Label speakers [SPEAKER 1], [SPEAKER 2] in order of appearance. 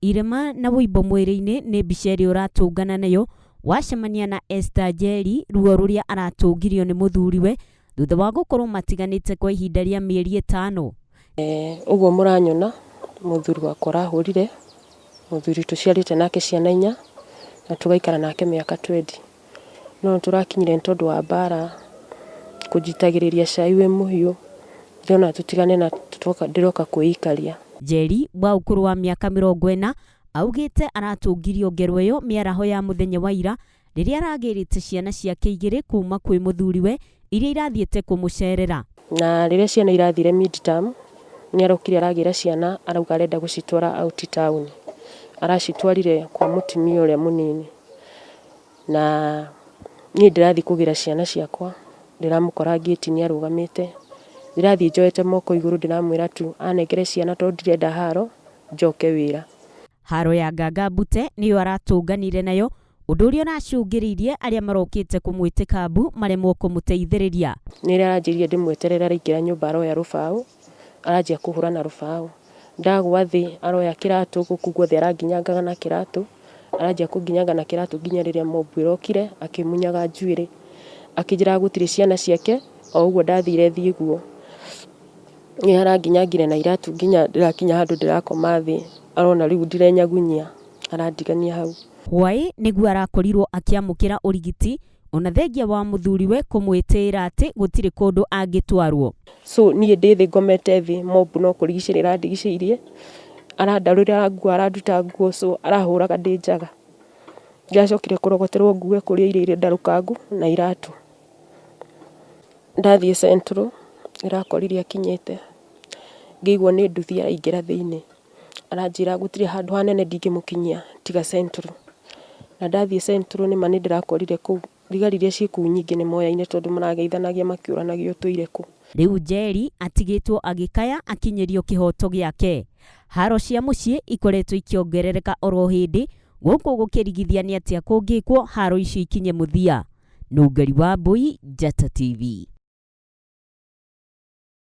[SPEAKER 1] Irema na wũimbo mwĩrĩ-inĩ nĩ mbica ĩrĩa ũratũngana nayo wacemania na Esther Njeri, ruo rũrĩa aratũngirio nĩ mũthuriwe thutha wa gũkorwo matiganĩte kwa ihinda rĩa mĩeri 5.
[SPEAKER 2] Ũguo mũranyona mũthuri wakwa arahũrire, mũthuri tũciarĩte nake ciana 4 na tũgaikara nake mĩaka 20. No tũrakinyire tondũ wa mbara kũjitagĩrĩria cai wĩ mũhiũ, ndĩrona tũtigane na ndĩroka kwĩikaria.
[SPEAKER 1] Njeri wa ũkũrũ wa mĩaka 40 augĩte aratũngirio ngero ĩyo mĩaraho ya mũthenya wa ira rĩrĩa aragĩrĩte ciana ciake 2 kuma kwĩ mũthuriwe iria irathiĩte kũmũcerera.
[SPEAKER 2] Na rĩrĩa ciana irathire mid-term nĩ arokire aragĩra ciana, arauga arenda gũcitwara out town. Aracitwarire kwa mũtumia ũrĩa mũnini. Na niĩ ndĩrathiĩ kũgĩra ciana ciakwa, ndĩramũkora gate-inĩ arũgamĩte, ndĩrathiĩ njoete moko igũrũ, ndĩramwĩra tu anengere ciana tondũ ndirenda haro, njoke wĩra.
[SPEAKER 1] Haro ya Nganga Mbute nĩyo aratũnganire nayo, ũndũ ũrĩa ũracũngĩrĩirie arĩa marokĩte kũmwĩtĩka mbu maremwo kũmũteithĩrĩria.
[SPEAKER 2] Nĩ aranjĩrire ndĩmweterere araingĩra nyũmba aroya rũbaũ, aranjia kũhũra na rũbaũ. Ndagwa thĩ aroya kĩratũ, gũkũ guothe aranginyangaga na kĩratũ, aranjia kũnginyaga na kĩratũ nginya rĩrĩa mobu ĩrokire akĩmunyaga njuĩrĩ. Akĩnjĩra gũtirĩ ciana ciake, o ũguo ndathire thiĩ guo. Nĩ aranginyangire na iratũ nginya ndĩrakinya handũ ndĩrakoma thĩ, arona rĩu ndirenyagunyia, arandigania hau.
[SPEAKER 1] Hwaĩ nĩguo arakorirwo akĩamũkĩra ũrigiti, ona thengia wa mũthuriwe kũmwĩtĩĩra atĩ gũtirĩ kũndũ angĩtwarwo.
[SPEAKER 2] So niĩ ndĩ thĩ ngomete thĩ, mobu no kũrigicĩria andigicĩirie, arandarũrĩra nguo, aranduta nguo, so arahũraga ndĩ njaga. Ndĩracokire kũrogoterwo nguo kũrĩa irĩ ndarũkangu na iratũ. Ndathiĩ Central, ĩrakoririe akinyĩte, ngĩiguo nĩ nduthi araingĩra thĩinĩ. Aranjĩra gũtirĩ handũ hanene ndingĩmũkinyia tiga Central. Na ndathiĩ Central nĩma nĩ ndĩrakorire kũu, thigari iria ciĩ kũu nyingĩ nĩ moyaine tondũ marageithanagia makĩũranagia ũtũire kũ.
[SPEAKER 1] Rĩu Njeri atigĩtwo agĩkaya akinyĩrio kĩhoto gĩake. Haro cia mũciĩ ikoretwo ikĩongerereka oro hĩndĩ, gũkũ gũkĩrigithia nĩ atĩa kũngĩkwo haro icio ikinye mũthia. Nũngari wa Mbũi, Njata TV.